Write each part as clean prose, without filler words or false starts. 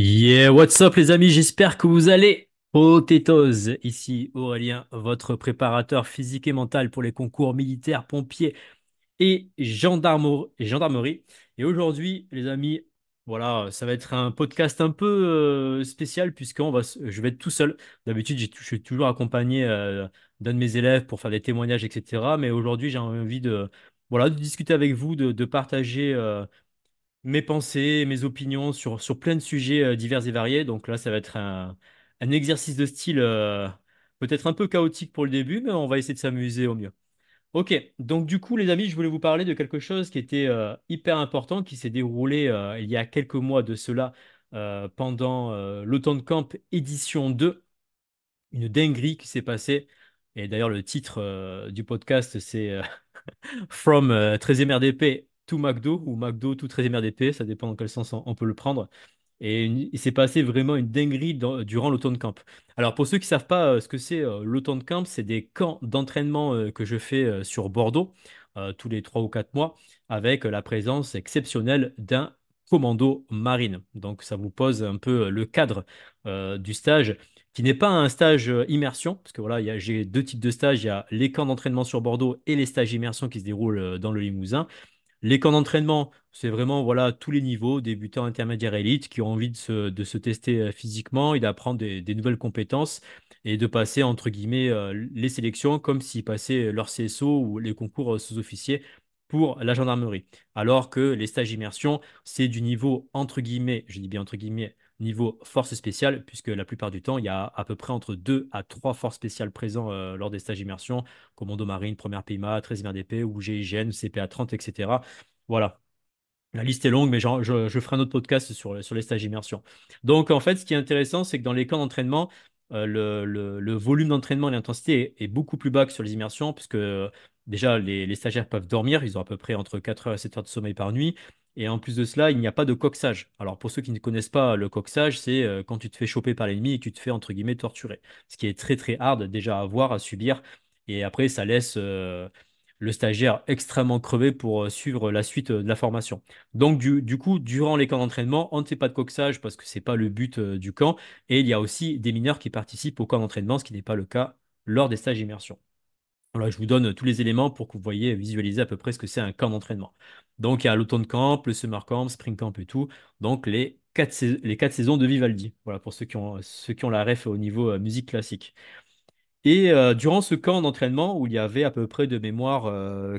Yeah, what's up les amis, j'espère que vous allez potatoes. Ici Aurélien, votre préparateur physique et mental pour les concours militaires, pompiers et gendarmerie. Et aujourd'hui, les amis, voilà, ça va être un podcast un peu spécial je vais être tout seul. D'habitude, je suis toujours accompagné d'un de mes élèves pour faire des témoignages, etc. Mais aujourd'hui, j'ai envie de discuter avec vous, de partager mes pensées, mes opinions sur plein de sujets divers et variés. Donc là, ça va être un exercice de style peut-être un peu chaotique pour le début, mais on va essayer de s'amuser au mieux. Ok, donc du coup, les amis, je voulais vous parler de quelque chose qui était hyper important, qui s'est déroulé il y a quelques mois de cela pendant l'Automne Camp édition 2. Une dinguerie qui s'est passée. Et d'ailleurs, le titre du podcast, c'est From 13e RDP to McDo ou McDo to 13e RDP, ça dépend dans quel sens on peut le prendre. Il s'est passé vraiment une dinguerie durant l'automne camp. Alors pour ceux qui ne savent pas ce que c'est l'automne camp, c'est des camps d'entraînement que je fais sur Bordeaux tous les 3 ou 4 mois avec la présence exceptionnelle d'un commando marine. Donc ça vous pose un peu le cadre du stage qui n'est pas un stage immersion, parce que voilà, j'ai deux types de stages. Il y a les camps d'entraînement sur Bordeaux et les stages immersion qui se déroulent dans le Limousin. Les camps d'entraînement, c'est vraiment voilà, tous les niveaux, débutants, intermédiaires, élites, qui ont envie de se tester physiquement et d'apprendre des nouvelles compétences et de passer, entre guillemets, les sélections comme s'ils passaient leur CSO ou les concours sous-officiers pour la gendarmerie. Alors que les stages immersion, c'est du niveau, entre guillemets, je dis bien entre guillemets, niveau force spéciale, puisque la plupart du temps, il y a à peu près entre 2 à 3 forces spéciales présents lors des stages immersion, commando marine, première PIMA, 13e RDP ou GIGN, CPA 30, etc. Voilà. La liste est longue, mais je ferai un autre podcast sur les stages immersion. Donc, en fait, ce qui est intéressant, c'est que dans les camps d'entraînement, le volume d'entraînement et l'intensité est beaucoup plus bas que sur les immersions, puisque déjà, les stagiaires peuvent dormir. Ils ont à peu près entre 4 heures et 7 heures de sommeil par nuit. Et en plus de cela, il n'y a pas de coxage. Alors, pour ceux qui ne connaissent pas le coxage, c'est quand tu te fais choper par l'ennemi et que tu te fais, entre guillemets, torturer. Ce qui est très, très hard déjà à voir, à subir. Et après, ça laisse le stagiaire extrêmement crevé pour suivre la suite de la formation. Donc, du coup, durant les camps d'entraînement, on ne fait pas de coxage parce que c'est pas le but du camp. Et il y a aussi des mineurs qui participent au camp d'entraînement, ce qui n'est pas le cas lors des stages immersion. Voilà, je vous donne tous les éléments pour que vous voyez visualiser à peu près ce que c'est un camp d'entraînement. Donc, il y a l'automne camp, le summer camp, spring camp et tout. Donc, les 4 saisons de Vivaldi. Voilà, pour ceux qui ont la ref au niveau musique classique. Et durant ce camp d'entraînement, où il y avait à peu près de mémoire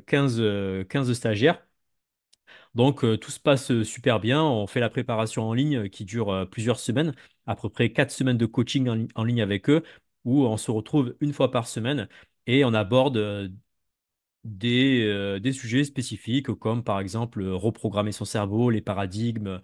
15 stagiaires, donc tout se passe super bien. On fait la préparation en ligne qui dure plusieurs semaines, à peu près 4 semaines de coaching en ligne avec eux, où on se retrouve une fois par semaine et on aborde des sujets spécifiques comme par exemple reprogrammer son cerveau, les paradigmes,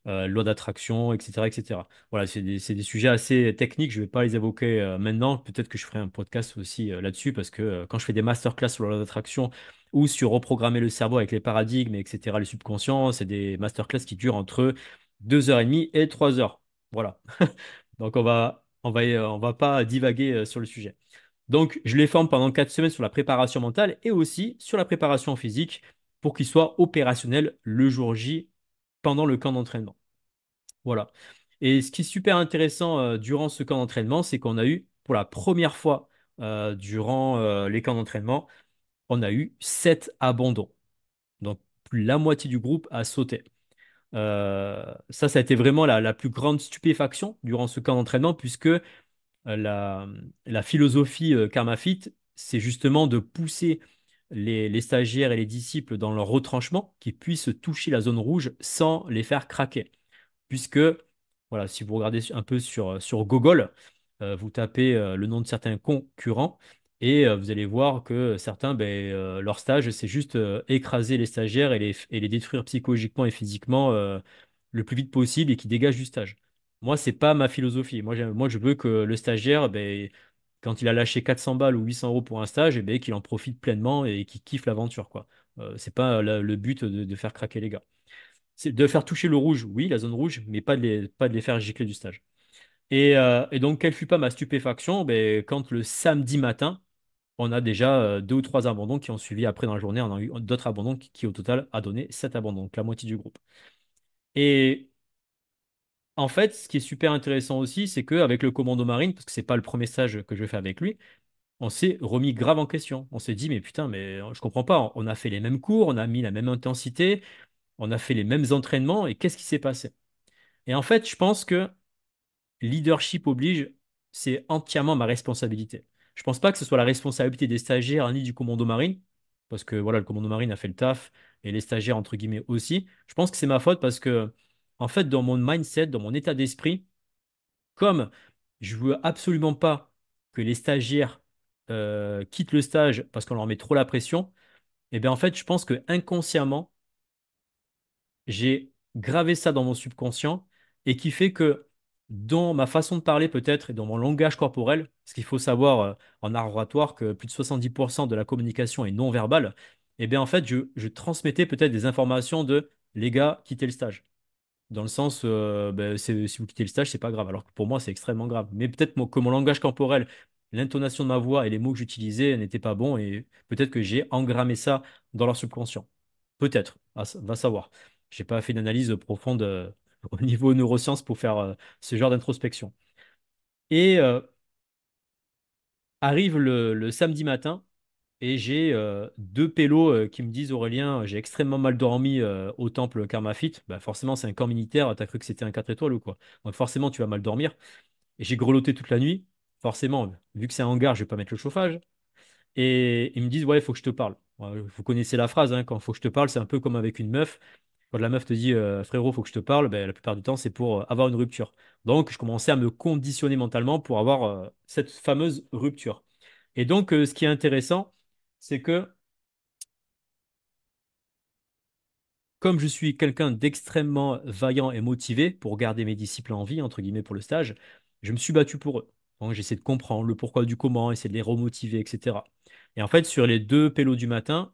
loi d'attraction, etc., etc. Voilà, c'est des sujets assez techniques. Je ne vais pas les évoquer maintenant. Peut-être que je ferai un podcast aussi là-dessus parce que quand je fais des masterclass sur la loi d'attraction ou sur reprogrammer le cerveau avec les paradigmes, etc., le subconscient, c'est des masterclass qui durent entre 2 heures et demie et 3 heures. Voilà. Donc on va pas divaguer sur le sujet. Donc je les forme pendant 4 semaines sur la préparation mentale et aussi sur la préparation physique pour qu'ils soient opérationnels le jour J pendant le camp d'entraînement. Voilà. Et ce qui est super intéressant durant ce camp d'entraînement, c'est qu'on a eu, pour la première fois durant les camps d'entraînement, on a eu 7 abandons. Donc, plus la moitié du groupe a sauté. Ça a été vraiment la plus grande stupéfaction durant ce camp d'entraînement, puisque la philosophie KarmaFit, c'est justement de pousser les stagiaires et les disciples dans leur retranchement, qui puissent toucher la zone rouge sans les faire craquer puisque, voilà, si vous regardez un peu sur Google, vous tapez le nom de certains concurrents et vous allez voir que certains, ben, leur stage, c'est juste écraser les stagiaires et les détruire psychologiquement et physiquement le plus vite possible et qui dégagent du stage. Moi, c'est pas ma philosophie. Moi, je veux que le stagiaire, ben, quand il a lâché 400 balles ou 800 euros pour un stage, eh ben, qu'il en profite pleinement et qu'il kiffe l'aventure, quoi. C'est pas le but de faire craquer les gars. C'est de faire toucher le rouge, oui, la zone rouge, mais pas de les faire gicler du stage. Et donc, quelle fut pas ma stupéfaction? Ben, quand le samedi matin, on a déjà 2 ou 3 abandons qui ont suivi après dans la journée. On a eu d'autres abandons qui, au total, a donné 7 abandons, donc la moitié du groupe. Et En fait, ce qui est super intéressant aussi, c'est qu'avec le commando marine, parce que c'est pas le premier stage que je fais avec lui, on s'est remis grave en question. On s'est dit, mais putain, mais je comprends pas. On a fait les mêmes cours, on a mis la même intensité, on a fait les mêmes entraînements, et qu'est-ce qui s'est passé? Et en fait, je pense que leadership oblige, c'est entièrement ma responsabilité. Je pense pas que ce soit la responsabilité des stagiaires ni du commando marine, parce que voilà, le commando marine a fait le taf et les stagiaires entre guillemets aussi. Je pense que c'est ma faute parce que en fait, dans mon mindset, dans mon état d'esprit, comme je veux absolument pas que les stagiaires quittent le stage parce qu'on leur met trop la pression, et bien en fait, je pense que inconsciemment j'ai gravé ça dans mon subconscient et qui fait que dans ma façon de parler peut-être et dans mon langage corporel, parce qu'il faut savoir en art oratoire que plus de 70% de la communication est non verbale, et bien en fait je transmettais peut-être des informations de les gars, quittez le stage. Dans le sens, ben, si vous quittez le stage, c'est pas grave. Alors que pour moi, c'est extrêmement grave. Mais peut-être que mon langage corporel, l'intonation de ma voix et les mots que j'utilisais n'étaient pas bons et peut-être que j'ai engrammé ça dans leur subconscient. Peut-être, va savoir. J'ai pas fait d'analyse profonde au niveau neurosciences pour faire ce genre d'introspection. Et arrive le samedi matin et j'ai deux pélos qui me disent Aurélien, j'ai extrêmement mal dormi au temple Karmafit. Bah forcément, c'est un camp militaire, t'as cru que c'était un 4 étoiles ou quoi? Donc forcément, tu vas mal dormir. Et j'ai grelotté toute la nuit. Forcément, vu que c'est un hangar, je vais pas mettre le chauffage. Et ils me disent, ouais, il faut que je te parle. Ouais, vous connaissez la phrase, hein, quand il faut que je te parle, c'est un peu comme avec une meuf. Quand la meuf te dit, frérot, il faut que je te parle, ben, la plupart du temps, c'est pour avoir une rupture. Donc, je commençais à me conditionner mentalement pour avoir cette fameuse rupture. Et donc, ce qui est intéressant, c'est que comme je suis quelqu'un d'extrêmement vaillant et motivé pour garder mes disciples en vie, entre guillemets, pour le stage, je me suis battu pour eux. Donc, j'essaie de comprendre le pourquoi du comment, essayer de les remotiver, etc. Et en fait, sur les deux pélos du matin,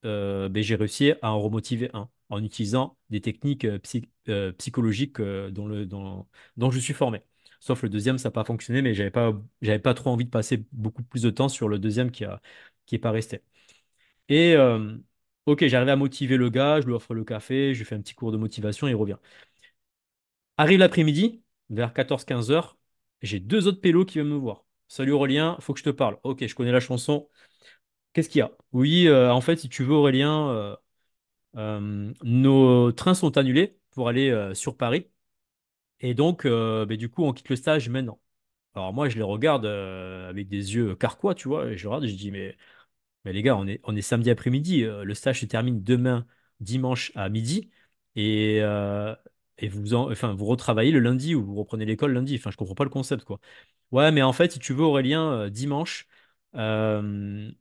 ben, j'ai réussi à en remotiver un en utilisant des techniques psychologiques dont je suis formé. Sauf le deuxième, ça n'a pas fonctionné, mais j'avais pas trop envie de passer beaucoup plus de temps sur le deuxième qui est pas resté. Et ok, j'arrive à motiver le gars, je lui offre le café, je lui fais un petit cours de motivation, il revient. Arrive l'après-midi, vers 14-15 heures, j'ai deux autres pélos qui viennent me voir. Salut Aurélien, faut que je te parle. Ok, je connais la chanson. Qu'est-ce qu'il y a? Oui, en fait, si tu veux, Aurélien, nos trains sont annulés pour aller sur Paris. Et donc, ben, du coup, on quitte le stage maintenant. Alors moi, je les regarde avec des yeux carquois, tu vois, et je regarde et je dis, mais les gars, on est samedi après-midi. Le stage se termine demain, dimanche à midi. Et, enfin, vous retravaillez le lundi ou vous reprenez l'école lundi. Enfin, je comprends pas le concept, quoi. Ouais, mais en fait, si tu veux, Aurélien, dimanche,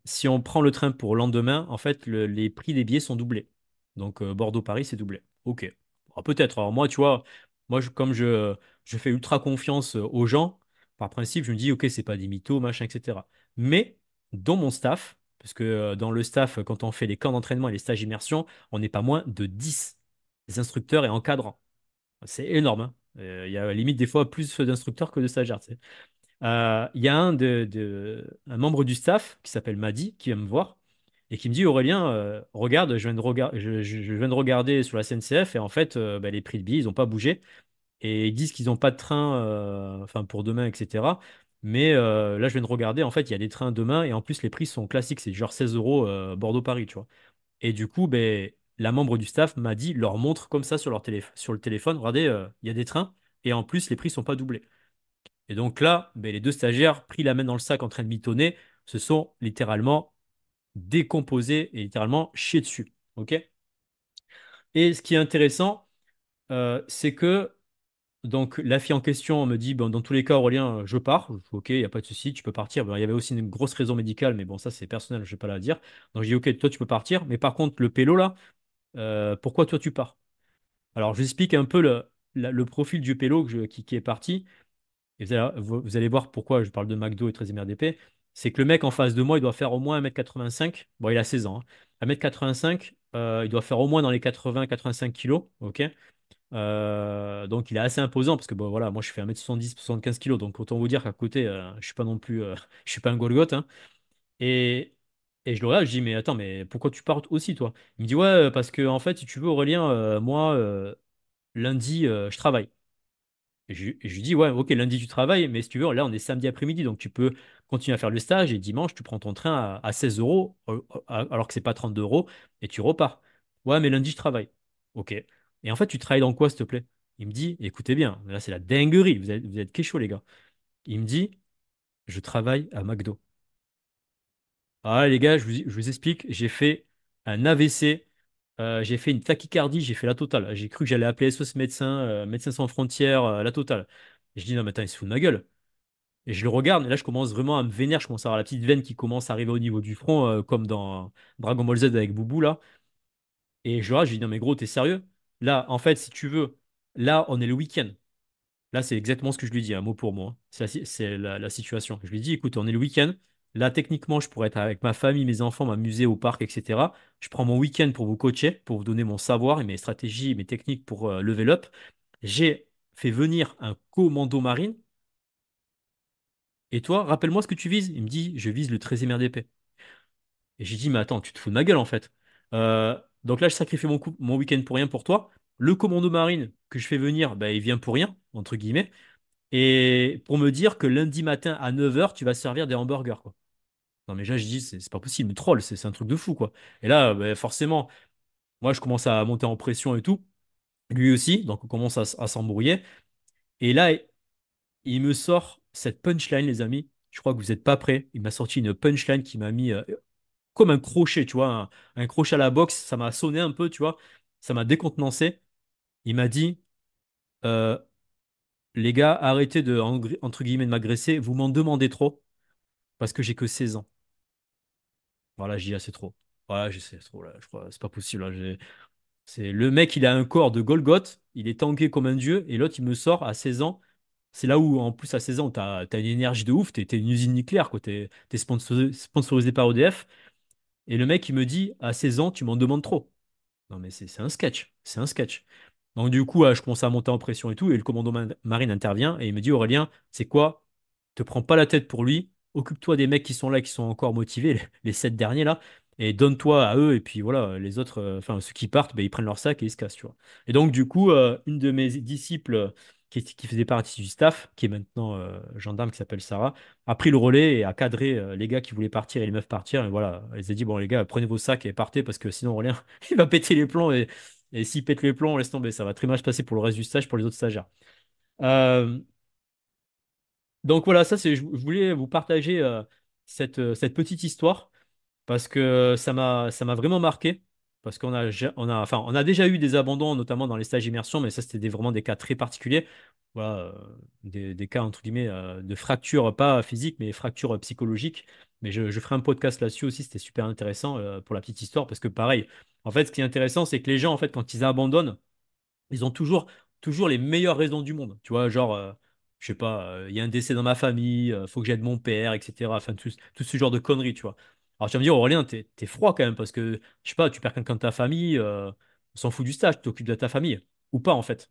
si on prend le train pour le lendemain, en fait, les prix des billets sont doublés. Donc, Bordeaux-Paris, c'est doublé. Ok. Ah, peut-être. Alors, moi, tu vois, moi, comme je fais ultra confiance aux gens, par principe, je me dis, ok, c'est pas des mythos, machin, etc. Mais, dans mon staff, parce que dans le staff, quand on fait les camps d'entraînement et les stages immersion, on n'est pas moins de 10 instructeurs et encadrants. C'est énorme, hein. Il y a limite des fois plus d'instructeurs que de stagiaires, tu sais. Il y a un membre du staff qui s'appelle Madi qui vient me voir et qui me dit Aurélien, regarde, je viens de regarder sur la SNCF et en fait, bah, les prix de billets, ils n'ont pas bougé et ils disent qu'ils n'ont pas de train enfin, pour demain, etc. Mais là, je viens de regarder, en fait, il y a des trains demain et en plus, les prix sont classiques, c'est genre 16 euros Bordeaux-Paris, tu vois. Et du coup, ben, la membre du staff m'a dit, leur montre comme ça sur sur le téléphone, regardez, il y a des trains et en plus, les prix sont pas doublés. Et donc là, ben, les deux stagiaires, pris la main dans le sac en train de mitonner, se sont littéralement décomposés et littéralement chiés dessus. OK? Et ce qui est intéressant, c'est que donc la fille en question me dit, bon, dans tous les cas, Aurélien, je pars. Je dis, ok, il n'y a pas de souci, tu peux partir. Bon, il y avait aussi une grosse raison médicale, mais bon, ça c'est personnel, je ne vais pas la dire. Donc je dis, ok, toi tu peux partir, mais par contre, le pélo là, pourquoi toi tu pars? Alors je vous explique un peu le profil du pélo qui est parti. Et vous allez voir pourquoi je parle de McDo et 13e RDP. C'est que le mec en face de moi, il doit faire au moins 1m85. Bon, il a 16 ans, hein. 1m85, il doit faire au moins dans les 80-85 kilos. OK? Donc il est assez imposant parce que bon, voilà, moi je fais 1m70, 75 kilos. Donc autant vous dire qu'à côté, je suis pas non plus, je suis pas un Golgoth, hein. Et, et je le regarde, je dis, mais attends, mais pourquoi tu pars aussi, toi? Il me dit, ouais, parce que en fait, si tu veux, Aurélien, moi, lundi, je travaille. Et je lui dis, ouais, ok, lundi tu travailles, mais si tu veux, là on est samedi après-midi, donc tu peux continuer à faire le stage et dimanche tu prends ton train à 16 euros, alors que c'est pas 32 euros, et tu repars. Ouais, mais lundi je travaille. Ok. Et en fait, tu travailles dans quoi, s'il te plaît? Il me dit, écoutez bien, là c'est la dinguerie, vous êtes kéchos, les gars. Il me dit, je travaille à McDo. Ah, les gars, je vous explique, j'ai fait un AVC, j'ai fait une tachycardie, j'ai fait la totale. J'ai cru que j'allais appeler SOS médecin, Médecins sans frontières, la totale. Et je dis, non, mais attends, il se fout de ma gueule. Et je le regarde, et là, je commence vraiment à me vénère. Je commence à avoir la petite veine qui commence à arriver au niveau du front, comme dans Dragon Ball Z avec Boubou, là. Et je le regarde, je lui dis, non, mais gros, t'es sérieux? Là, en fait, si tu veux, là, on est le week-end. Là, c'est exactement ce que je lui dis, un mot pour mot, hein. C'est la situation. Je lui dis, écoute, on est le week-end. Là, techniquement, je pourrais être avec ma famille, mes enfants, m'amuser au parc, etc. Je prends mon week-end pour vous coacher, pour vous donner mon savoir et mes stratégies, mes techniques pour level up. J'ai fait venir un commando marine. Et toi, rappelle-moi ce que tu vises. Il me dit, je vise le 13e RDP. Et j'ai dit, mais attends, tu te fous de ma gueule en fait. Donc là, je sacrifie mon week-end pour rien pour toi. Le commando marine que je fais venir, bah, il vient pour rien, entre guillemets. Et pour me dire que lundi matin à 9 heures, tu vas servir des hamburgers, quoi. Non, mais là, je dis, c'est pas possible, mais troll, c'est un truc de fou, quoi. Et là, bah, forcément, moi, je commence à monter en pression et tout. Lui aussi, donc on commence à s'embrouiller. Et là, il me sort cette punchline, les amis. Je crois que vous n'êtes pas prêts. Il m'a sorti une punchline qui m'a mis comme un crochet, tu vois, un crochet à la boxe. Ça m'a sonné un peu, tu vois. Ça m'a décontenancé. Il m'a dit, euh, les gars, arrêtez de, entre guillemets, de m'agresser. Vous m'en demandez trop parce que j'ai que 16 ans. Voilà, j'y c'est trop. Voilà, c'est trop, là. Je crois, c'est pas possible, là. C'est le mec, il a un corps de Golgoth. Il est tanké comme un dieu. Et l'autre, il me sort à 16 ans. C'est là où, en plus, à 16 ans, t'as une énergie de ouf. T'es une usine nucléaire, quoi. T'es sponsorisé par EDF. Et le mec, il me dit, à 16 ans, tu m'en demandes trop. Non, mais c'est un sketch. C'est un sketch. Donc, du coup, je commence à monter en pression et tout. Et le commando marine intervient et il me dit, Aurélien, c'est quoi? Te prends pas la tête pour lui. Occupe-toi des mecs qui sont là, qui sont encore motivés, les 7 derniers là. Et donne-toi à eux. Et puis voilà, les autres, enfin, ceux qui partent, ben, ils prennent leur sac et ils se cassent, tu vois. Et donc, du coup, une de mes disciples qui faisait partie du staff, qui est maintenant gendarme, qui s'appelle Sarah, a pris le relais et a cadré les gars qui voulaient partir et les meufs partir. Et voilà, elle s'est dit, bon, les gars, prenez vos sacs et partez parce que sinon, Aurélien, il va péter les plombs. Et s'il pète les plombs, laisse tomber. Ça va très mal se passer pour le reste du stage, pour les autres stagiaires. Euh, donc voilà, je voulais vous partager cette petite histoire parce que ça m'a vraiment marqué. Parce on a déjà eu des abandons, notamment dans les stages d'immersion, mais ça, c'était vraiment des cas très particuliers. Voilà, des cas, entre guillemets, de fractures, pas physiques, mais fractures psychologiques. Mais je ferai un podcast là-dessus aussi, c'était super intéressant pour la petite histoire, parce que pareil, en fait, ce qui est intéressant, c'est que les gens, en fait, quand ils abandonnent, ils ont toujours les meilleures raisons du monde. Tu vois, genre, je sais pas, il y a un décès dans ma famille, faut que j'aide mon père, etc. Enfin, tout ce genre de conneries, tu vois. Alors, tu vas me dire, Aurélien, t'es froid quand même, parce que, je sais pas, tu perds quelqu'un de ta famille, on s'en fout du stage, tu t'occupes de ta famille. Ou pas, en fait.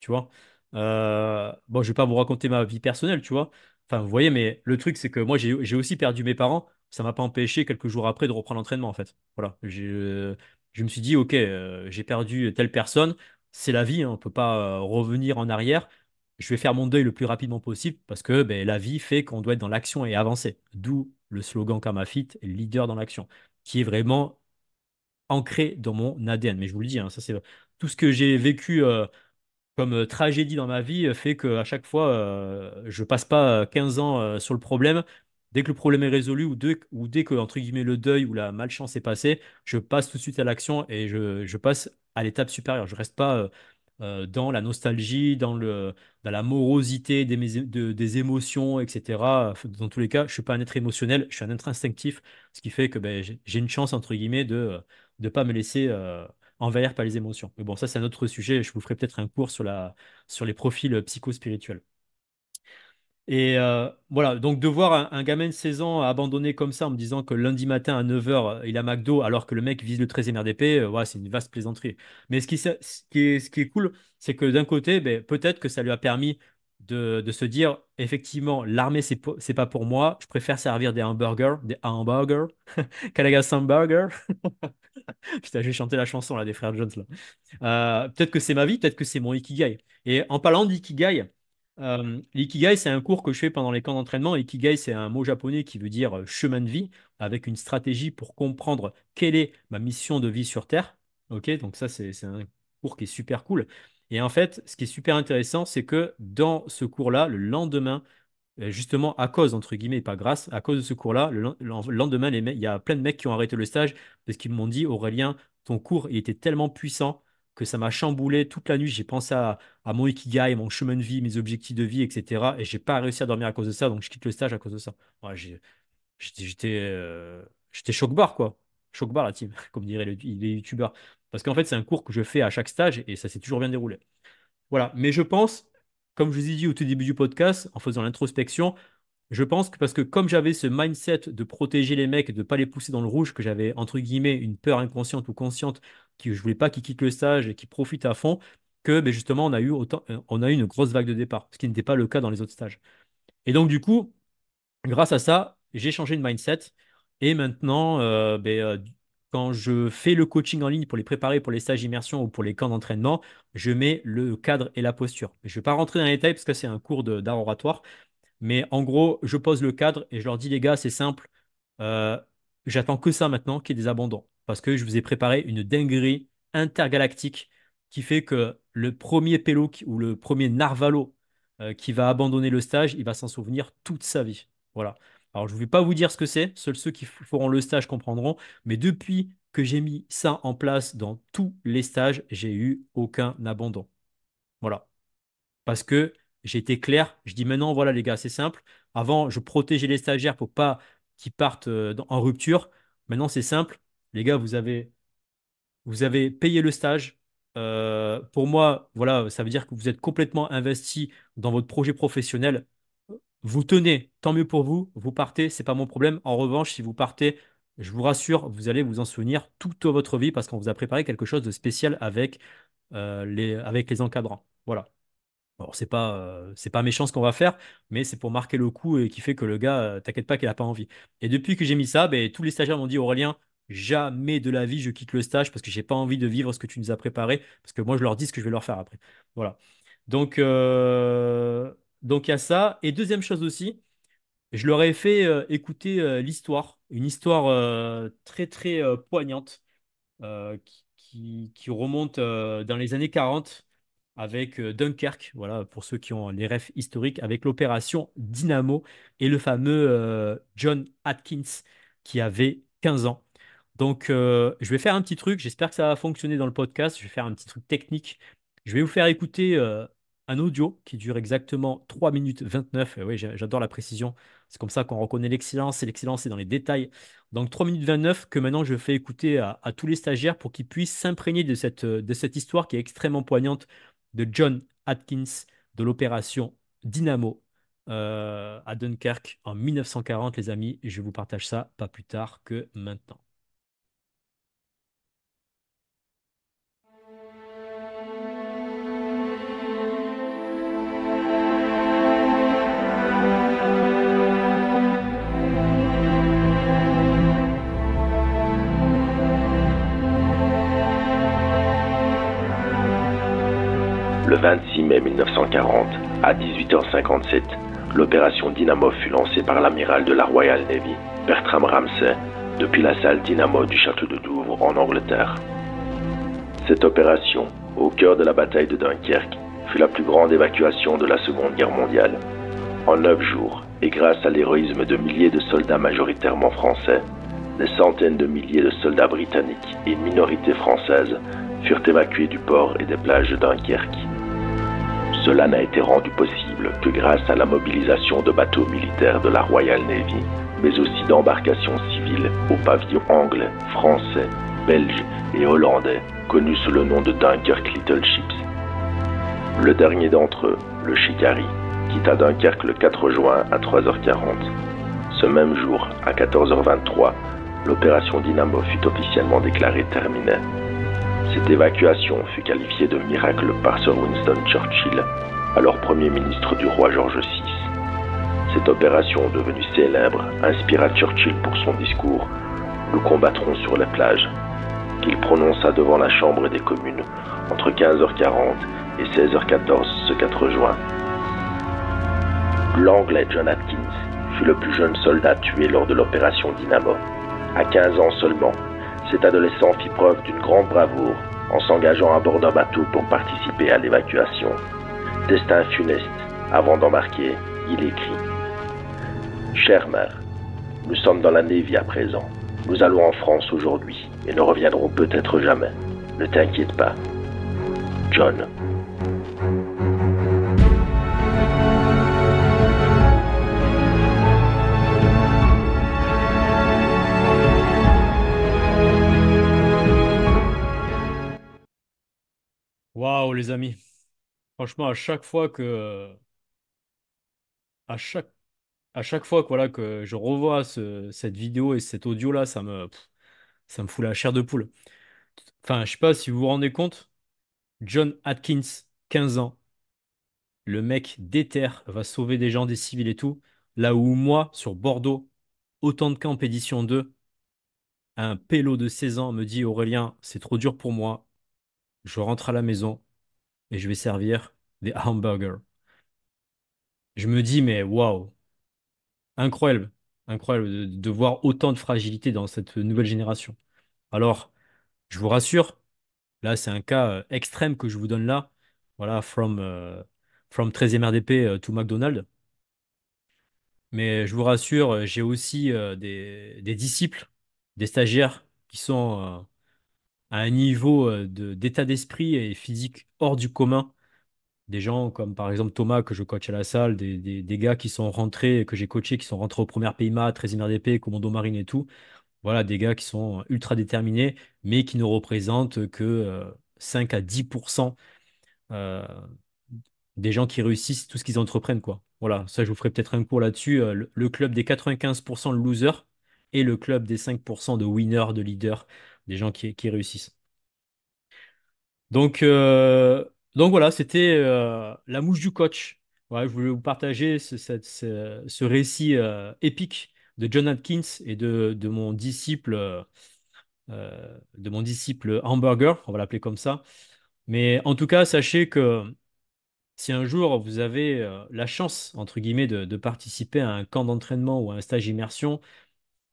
Tu vois. Bon, je vais pas vous raconter ma vie personnelle, tu vois. Enfin, vous voyez, mais le truc, c'est que moi, j'ai aussi perdu mes parents. Ça m'a pas empêché, quelques jours après, de reprendre l'entraînement, en fait. Voilà. Je me suis dit, OK, j'ai perdu telle personne. C'est la vie, hein, on ne peut pas revenir en arrière. Je vais faire mon deuil le plus rapidement possible parce que ben, la vie fait qu'on doit être dans l'action et avancer. D'où le slogan Kamafit, leader dans l'action, qui est vraiment ancré dans mon ADN. Mais je vous le dis, hein, ça c'est tout ce que j'ai vécu comme tragédie dans ma vie fait qu'à chaque fois, je passe pas 15 ans sur le problème. Dès que le problème est résolu ou dès que, entre guillemets, le deuil ou la malchance est passée, je passe tout de suite à l'action et je passe à l'étape supérieure. Je reste pas dans la nostalgie, dans la morosité des émotions, etc. Dans tous les cas, je suis pas un être émotionnel, je suis un être instinctif, ce qui fait que ben, j'ai une chance, entre guillemets, de ne pas me laisser envahir par les émotions. Mais bon, ça, c'est un autre sujet. Je vous ferai peut-être un cours sur les profils psychospirituels. Et voilà, donc de voir un gamin de 16 ans abandonné comme ça en me disant que lundi matin à 9 heures il a McDo alors que le mec vise le 13e RDP, ouais, c'est une vaste plaisanterie. Mais ce qui est cool, c'est que d'un côté, ben, peut-être que ça lui a permis de se dire, effectivement, l'armée, c'est pas pour moi. Je préfère servir des hamburgers, Calagas hamburger. Putain, je vais chanter la chanson là, des frères Jones là. Peut-être que c'est ma vie, peut-être que c'est mon ikigai. Et en parlant d'ikigai, l'ikigai, c'est un cours que je fais pendant les camps d'entraînement. Ikigai, c'est un mot japonais qui veut dire chemin de vie, avec une stratégie pour comprendre quelle est ma mission de vie sur Terre. Ok, donc ça, c'est un cours qui est super cool. Et en fait, ce qui est super intéressant, c'est que dans ce cours-là, le lendemain, justement à cause, entre guillemets, pas grâce, à cause de ce cours-là, le lendemain, il y a plein de mecs qui ont arrêté le stage parce qu'ils m'ont dit, Aurélien, ton cours, il était tellement puissant que ça m'a chamboulé toute la nuit. J'ai pensé à mon ikigai, mon chemin de vie, mes objectifs de vie, etc. Et j'ai pas réussi à dormir à cause de ça, donc je quitte le stage à cause de ça. Ouais, j'étais choc-barre, quoi. Choc-barre, la team, comme diraient les youtubeurs. Parce qu'en fait, c'est un cours que je fais à chaque stage et ça s'est toujours bien déroulé. Voilà. Mais je pense, comme je vous ai dit au tout début du podcast, en faisant l'introspection, je pense que parce que comme j'avais ce mindset de protéger les mecs et de ne pas les pousser dans le rouge, que j'avais entre guillemets une peur inconsciente ou consciente, que je voulais pas qu'ils quittent le stage et qu'ils profitent à fond, que ben, justement on a eu une grosse vague de départ, ce qui n'était pas le cas dans les autres stages. Et donc du coup, grâce à ça, j'ai changé de mindset et maintenant, quand je fais le coaching en ligne pour les préparer pour les stages d'immersion ou pour les camps d'entraînement, je mets le cadre et la posture. Je ne vais pas rentrer dans les détails parce que c'est un cours d'art oratoire. Mais en gros, je pose le cadre et je leur dis, les gars, c'est simple. euh, J'attends que ça maintenant, qu'il y ait des abandons. Parce que je vous ai préparé une dinguerie intergalactique qui fait que le premier ou le premier narvalo qui va abandonner le stage, il va s'en souvenir toute sa vie. Voilà. Alors, je ne vais pas vous dire ce que c'est. Seuls ceux qui feront le stage comprendront. Mais depuis que j'ai mis ça en place dans tous les stages, j'ai eu aucun abandon. Voilà. Parce que j'ai été clair. Je dis maintenant, voilà les gars, c'est simple. Avant, je protégeais les stagiaires pour pas qu'ils partent en rupture. Maintenant, c'est simple. Les gars, vous avez payé le stage. Pour moi, voilà, ça veut dire que vous êtes complètement investi dans votre projet professionnel. Vous tenez, tant mieux pour vous. Vous partez, c'est pas mon problème. En revanche, si vous partez, je vous rassure, vous allez vous en souvenir toute votre vie parce qu'on vous a préparé quelque chose de spécial avec les encadrants. Voilà. Alors, c'est pas méchant ce qu'on va faire, mais c'est pour marquer le coup et qui fait que le gars, t'inquiète pas qu'il a pas envie. Et depuis que j'ai mis ça, ben, tous les stagiaires m'ont dit, Aurélien, jamais de la vie je quitte le stage parce que j'ai pas envie de vivre ce que tu nous as préparé, parce que moi je leur dis ce que je vais leur faire après. Voilà. Donc, euh, donc il y a ça. Et deuxième chose aussi, je leur ai fait écouter l'histoire, une histoire très très poignante qui remonte dans les années 40 avec Dunkerque, voilà, pour ceux qui ont les refs historiques, avec l'opération Dynamo et le fameux John Atkins qui avait 15 ans. Donc, je vais faire un petit truc, j'espère que ça va fonctionner dans le podcast, je vais faire un petit truc technique. Je vais vous faire écouter un audio qui dure exactement 3 minutes 29. Oui, j'adore la précision, c'est comme ça qu'on reconnaît l'excellence, et l'excellence est dans les détails. Donc 3 minutes 29 que maintenant je fais écouter à tous les stagiaires pour qu'ils puissent s'imprégner de cette histoire qui est extrêmement poignante de John Atkins de l'opération Dynamo à Dunkerque en 1940, les amis. Je vous partage ça pas plus tard que maintenant. Le 26 mai 1940, à 18h57, l'opération Dynamo fut lancée par l'amiral de la Royal Navy, Bertram Ramsay, depuis la salle Dynamo du château de Douvres en Angleterre. Cette opération, au cœur de la bataille de Dunkerque, fut la plus grande évacuation de la Seconde Guerre mondiale. En 9 jours, et grâce à l'héroïsme de milliers de soldats majoritairement français, des centaines de milliers de soldats britanniques et une minorité française furent évacués du port et des plages de Dunkerque. Cela n'a été rendu possible que grâce à la mobilisation de bateaux militaires de la Royal Navy, mais aussi d'embarcations civiles aux pavillons anglais, français, belges et hollandais, connus sous le nom de Dunkirk Little Ships. Le dernier d'entre eux, le Shikari, quitta Dunkerque le 4 juin à 3h40. Ce même jour, à 14h23, l'opération Dynamo fut officiellement déclarée terminée. Cette évacuation fut qualifiée de miracle par Sir Winston Churchill, alors Premier ministre du roi George VI. Cette opération, devenue célèbre, inspira Churchill pour son discours « Nous combattrons sur les plages », qu'il prononça devant la Chambre des communes entre 15h40 et 16h14 ce 4 juin. L'Anglais John Atkins fut le plus jeune soldat tué lors de l'opération Dynamo. À 15 ans seulement, cet adolescent fit preuve d'une grande bravoure en s'engageant à bord d'un bateau pour participer à l'évacuation. Destin funeste, avant d'embarquer, il écrit « Chère mère, nous sommes dans la Navy à présent. Nous allons en France aujourd'hui et ne reviendrons peut-être jamais. Ne t'inquiète pas. John. » Waouh, les amis. Franchement, à chaque, à chaque fois que, voilà, que je revois cette vidéo et cet audio-là, ça me fout la chair de poule. Enfin, je sais pas si vous vous rendez compte, John Atkins, 15 ans, le mec déter, va sauver des gens, des civils et tout. Là où moi, sur Bordeaux, autant de camps Édition 2, un pélo de 16 ans me dit, Aurélien, c'est trop dur pour moi, je rentre à la maison et je vais servir des hamburgers. Je me dis, mais waouh, incroyable, incroyable de voir autant de fragilité dans cette nouvelle génération. Alors, je vous rassure, là, c'est un cas extrême que je vous donne là. Voilà, from 13e RDP to McDonald's. Mais je vous rassure, j'ai aussi des disciples, des stagiaires qui sont à un niveau d'état d'esprit et physique hors du commun. Des gens comme par exemple Thomas que je coach à la salle, des gars qui sont rentrés, que j'ai coachés, qui sont rentrés au premier PIMA, 13e RDP, Commando Marine et tout. Voilà, des gars qui sont ultra déterminés, mais qui ne représentent que 5 à 10% euh, des gens qui réussissent tout ce qu'ils entreprennent, quoi. Voilà, ça, je vous ferai peut-être un cours là-dessus. Le club des 95% de losers et le club des 5% de winners, de leaders, des gens qui réussissent. Donc, euh, donc voilà, c'était la mouche du coach. Voilà, je voulais vous partager ce récit épique de John Atkins et de mon disciple Hamburger, on va l'appeler comme ça. Mais en tout cas, sachez que si un jour vous avez la chance, entre guillemets, de participer à un camp d'entraînement ou à un stage immersion,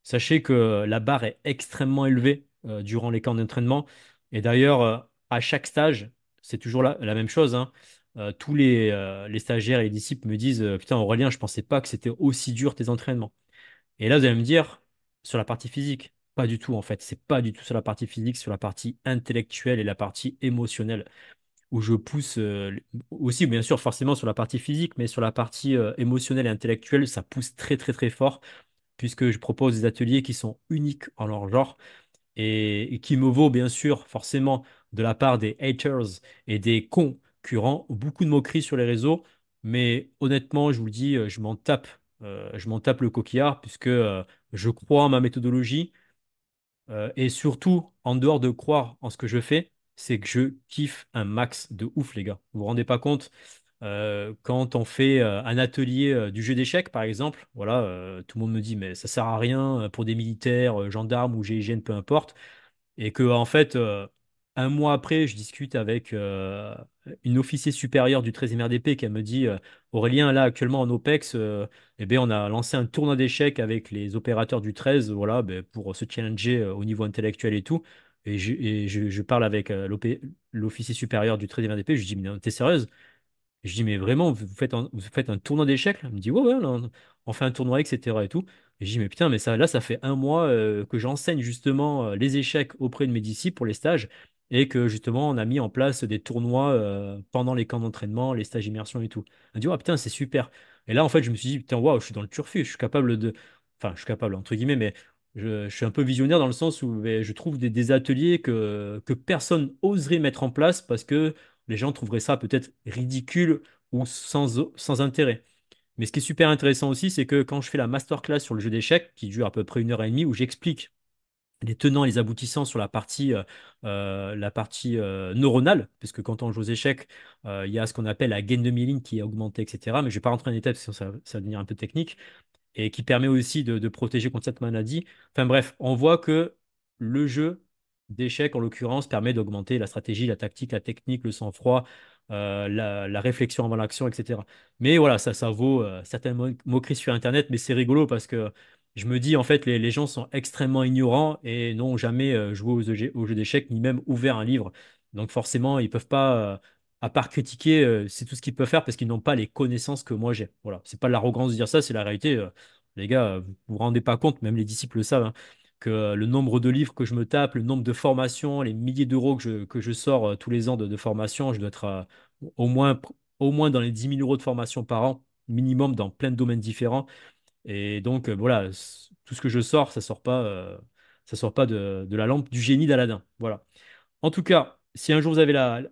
sachez que la barre est extrêmement élevée durant les camps d'entraînement. Et d'ailleurs, à chaque stage, c'est toujours la même chose, hein. Tous les stagiaires et les disciples me disent Putain, Aurélien, je pensais pas que c'était aussi dur tes entraînements. Et là, vous allez me dire sur la partie physique. Pas du tout, en fait. C'est pas du tout sur la partie physique, sur la partie intellectuelle et la partie émotionnelle où je pousse aussi, bien sûr, forcément sur la partie physique, mais sur la partie émotionnelle et intellectuelle, ça pousse très, très, très fort, puisque je propose des ateliers qui sont uniques en leur genre et qui me vaut, bien sûr, forcément, de la part des haters et des concurrents, beaucoup de moqueries sur les réseaux, mais honnêtement, je vous le dis, je m'en tape le coquillard, puisque je crois en ma méthodologie. Et surtout, en dehors de croire en ce que je fais, c'est que je kiffe un max de ouf, les gars. Vous vous rendez pas compte, quand on fait un atelier du jeu d'échecs, par exemple, voilà, tout le monde me dit, mais ça sert à rien pour des militaires, gendarmes ou GIGN, peu importe. Et que, en fait, un mois après, je discute avec une officier supérieure du 13e RDP qui me dit Aurélien, là, actuellement en OPEX, eh bien, on a lancé un tournoi d'échecs avec les opérateurs du 13 voilà, ben, pour se challenger au niveau intellectuel et tout. Je parle avec l'officier supérieur du 13e RDP, je lui dis Mais non, t'es sérieuse? Je dis, mais vraiment, vous faites un tournoi d'échecs là? Il me dit, ouais, ouais, là, on fait un tournoi, etc. et tout. Et je dis, mais putain, mais ça, là, ça fait un mois que j'enseigne justement les échecs auprès de mes disciples pour les stages et que justement, on a mis en place des tournois pendant les camps d'entraînement, les stages immersion et tout. Il me dit, ouais, putain, c'est super. Et là, en fait, je me suis dit, putain, waouh, je suis dans le turfu, je suis capable de. Enfin, je suis capable, entre guillemets, mais je suis un peu visionnaire dans le sens où je trouve des ateliers que personne oserait mettre en place parce que les gens trouveraient ça peut-être ridicule ou sans intérêt. Mais ce qui est super intéressant aussi, c'est que quand je fais la masterclass sur le jeu d'échecs, qui dure à peu près 1 heure et demie, où j'explique les tenants et les aboutissants sur la partie neuronale, parce que quand on joue aux échecs, il y a ce qu'on appelle la gaine de myéline qui est augmentée, etc. Mais je ne vais pas rentrer en détail parce que ça va devenir un peu technique et qui permet aussi de protéger contre cette maladie. Enfin bref, on voit que le jeu d'échecs, en l'occurrence, permet d'augmenter la stratégie, la tactique, la technique, le sang-froid, la réflexion avant l'action, etc. Mais voilà, ça vaut certaines moqueries sur Internet, mais c'est rigolo parce que je me dis, en fait, les gens sont extrêmement ignorants et n'ont jamais joué aux jeux d'échecs, ni même ouvert un livre. Donc forcément, ils peuvent pas, à part critiquer, c'est tout ce qu'ils peuvent faire parce qu'ils n'ont pas les connaissances que moi j'ai. Voilà, c'est pas de l'arrogance de dire ça, c'est la réalité. Les gars, vous vous rendez pas compte, même les disciples le savent, hein, que le nombre de livres que je me tape, le nombre de formations, les milliers d'euros que je sors tous les ans de formation, je dois être au moins, au moins dans les 10 000 € de formation par an, minimum dans plein de domaines différents. Et donc, voilà, tout ce que je sors, ça sort pas de la lampe du génie d'Aladin. Voilà. En tout cas, si un jour vous avez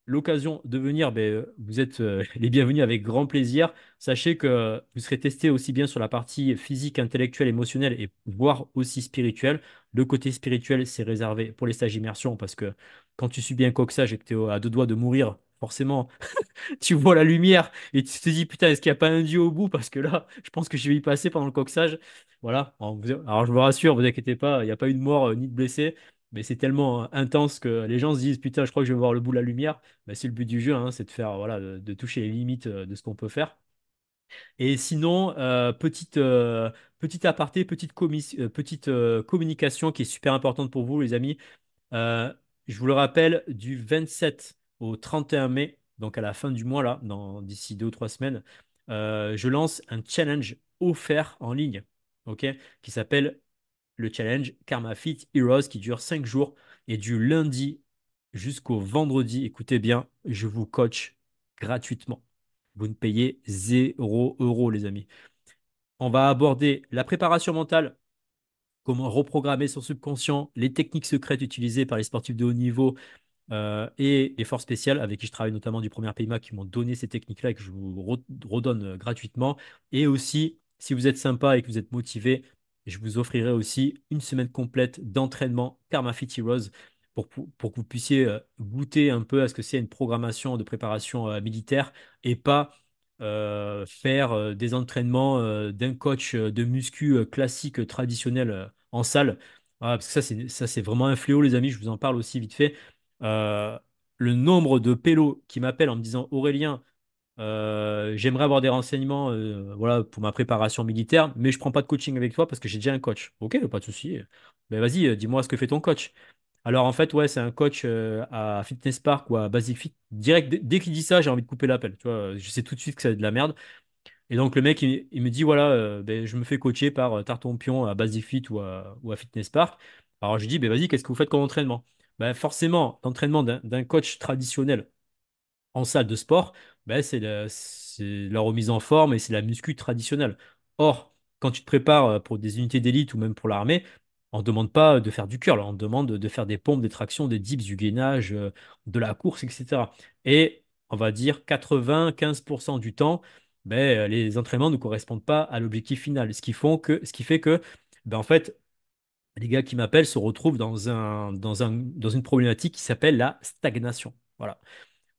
l'occasion de venir, ben, vous êtes les bienvenus avec grand plaisir. Sachez que vous serez testé aussi bien sur la partie physique, intellectuelle, émotionnelle et voire aussi spirituelle. Le côté spirituel, c'est réservé pour les stages immersion parce que quand tu subis un coxage et que tu es à deux doigts de mourir, forcément, tu vois la lumière et tu te dis, putain, est-ce qu'il n'y a pas un dieu au bout? Parce que là, je pense que je vais y passer pendant le coxage. Voilà. Alors, je vous rassure, vous inquiétez pas, il n'y a pas eu de mort ni de blessé. Mais c'est tellement intense que les gens se disent, putain, je crois que je vais voir le bout de la lumière. Ben, c'est le but du jeu, hein, c'est de faire, voilà, de toucher les limites de ce qu'on peut faire. Et sinon, petit aparté, petite communication qui est super importante pour vous, les amis. Euh, je vous le rappelle, du 27 au 31 mai, donc à la fin du mois, là, d'ici 2 ou 3 semaines, je lance un challenge offert en ligne, ok, qui s'appelle le challenge Karma Fit Heroes, qui dure 5 jours. Et du lundi jusqu'au vendredi, écoutez bien, je vous coach gratuitement. Vous ne payez 0 €, les amis. On va aborder la préparation mentale, comment reprogrammer son subconscient, les techniques secrètes utilisées par les sportifs de haut niveau, et les forces spéciales avec qui je travaille notamment du premier PIMA qui m'ont donné ces techniques-là et que je vous redonne gratuitement. Et aussi, si vous êtes sympa et que vous êtes motivé, je vous offrirai aussi une semaine complète d'entraînement Karma Fit Heroes pour que vous puissiez goûter un peu à ce que c'est une programmation de préparation militaire et pas faire des entraînements d'un coach de muscu classique traditionnel en salle. Voilà, parce que ça, c'est vraiment un fléau, les amis. Je vous en parle aussi vite fait. Euh, le nombre de pélos qui m'appellent en me disant Aurélien, j'aimerais avoir des renseignements voilà, pour ma préparation militaire, mais je prends pas de coaching avec toi parce que j'ai déjà un coach. Ok, pas de souci. Ben vas-y, dis-moi ce que fait ton coach. Alors en fait, ouais, c'est un coach à Fitness Park ou à Basic Fit. Direct, dès qu'il dit ça, j'ai envie de couper l'appel. Tu vois, je sais tout de suite que c'est de la merde. Et donc le mec, il me dit, voilà, ben, je me fais coacher par Tarton Pion à Basic Fit ou à Fitness Park. Alors je lui dis, ben, vas-y, qu'est-ce que vous faites comme entraînement? Ben, forcément, l'entraînement d'un coach traditionnel en salle de sport, ben, c'est la remise en forme et c'est la muscu traditionnelle. Or, quand tu te prépares pour des unités d'élite ou même pour l'armée, on ne demande pas de faire du curl, on te demande de faire des pompes, des tractions, des dips, du gainage, de la course, etc. Et on va dire 95% du temps, ben, les entraînements ne correspondent pas à l'objectif final. Ce qui fait que ben, en fait, les gars qui m'appellent se retrouvent dans une problématique qui s'appelle la stagnation. Voilà.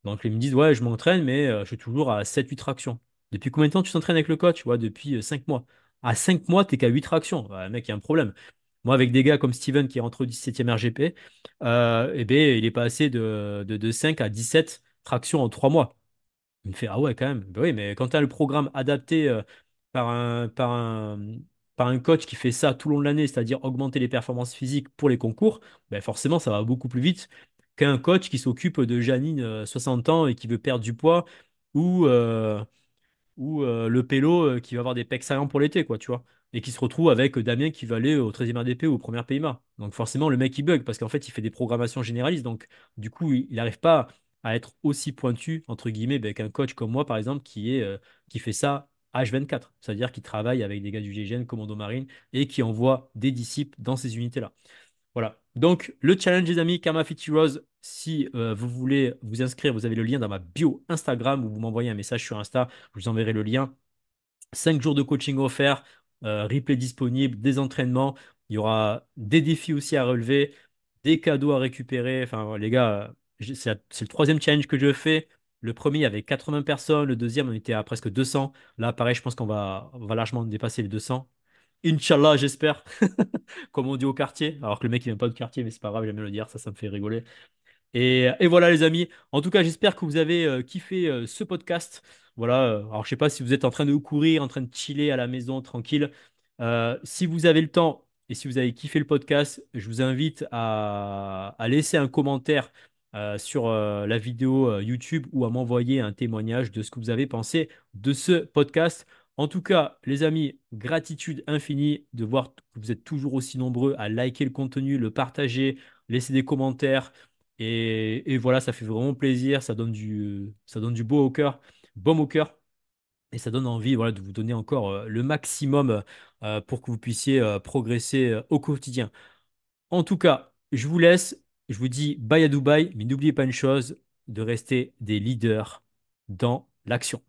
Donc ils me disent, ouais, je m'entraîne, mais je suis toujours à 7 8 tractions. Depuis combien de temps tu t'entraînes avec le coach? Ouais, depuis 5 mois. À 5 mois, t'es qu'à 8 tractions. Ouais, mec, il y a un problème. Moi, avec des gars comme Steven qui rentre au 17e RGP, eh ben, il est passé de 5 à 17 tractions en 3 mois. Il me fait, ah ouais, quand même. Ben oui, mais quand tu as le programme adapté par un, par un, par un coach qui fait ça tout le long de l'année, c'est-à-dire augmenter les performances physiques pour les concours, ben forcément, ça va beaucoup plus vite qu'un coach qui s'occupe de Janine, 60 ans, et qui veut perdre du poids, ou, le pélo qui va avoir des pecs saillants pour l'été, quoi, tu vois. Et qui se retrouve avec Damien qui va aller au 13e RDP ou au premier PIMA. Donc forcément, le mec, il bug parce qu'en fait, il fait des programmations généralistes. Donc, du coup, il n'arrive pas à être aussi pointu, entre guillemets, ben, qu'un coach comme moi, par exemple, qui fait ça H24. C'est-à-dire qui travaille avec des gars du GIGN, Commando Marine, et qui envoie des disciples dans ces unités-là. Voilà. Donc, le challenge, des amis, Karma Fit Heroes, si vous voulez vous inscrire, vous avez le lien dans ma bio Instagram ou vous m'envoyez un message sur Insta, je vous enverrai le lien. 5 jours de coaching offert, replay disponible, des entraînements. Il y aura des défis aussi à relever, des cadeaux à récupérer. Enfin, les gars, c'est le troisième challenge que je fais. Le premier, il y avait 80 personnes. Le deuxième, on était à presque 200. Là, pareil, je pense qu'on va largement dépasser les 200. Inch'Allah, j'espère. Comme on dit au quartier. Alors que le mec, il vient pas de quartier, mais c'est pas grave, j'aime bien le dire. Ça me fait rigoler. Et voilà les amis. En tout cas, j'espère que vous avez kiffé ce podcast. Voilà. Alors je sais pas si vous êtes en train de courir, en train de chiller à la maison tranquille. Si vous avez le temps et si vous avez kiffé le podcast, je vous invite à laisser un commentaire sur la vidéo YouTube ou à m'envoyer un témoignage de ce que vous avez pensé de ce podcast. En tout cas, les amis, gratitude infinie de voir que vous êtes toujours aussi nombreux à liker le contenu, le partager, laisser des commentaires. Et voilà, ça fait vraiment plaisir, ça donne du beau au cœur, baume au cœur, et ça donne envie, voilà, de vous donner encore le maximum pour que vous puissiez progresser au quotidien. En tout cas, je vous laisse, je vous dis bye à Dubaï, mais n'oubliez pas une chose, de rester des leaders dans l'action.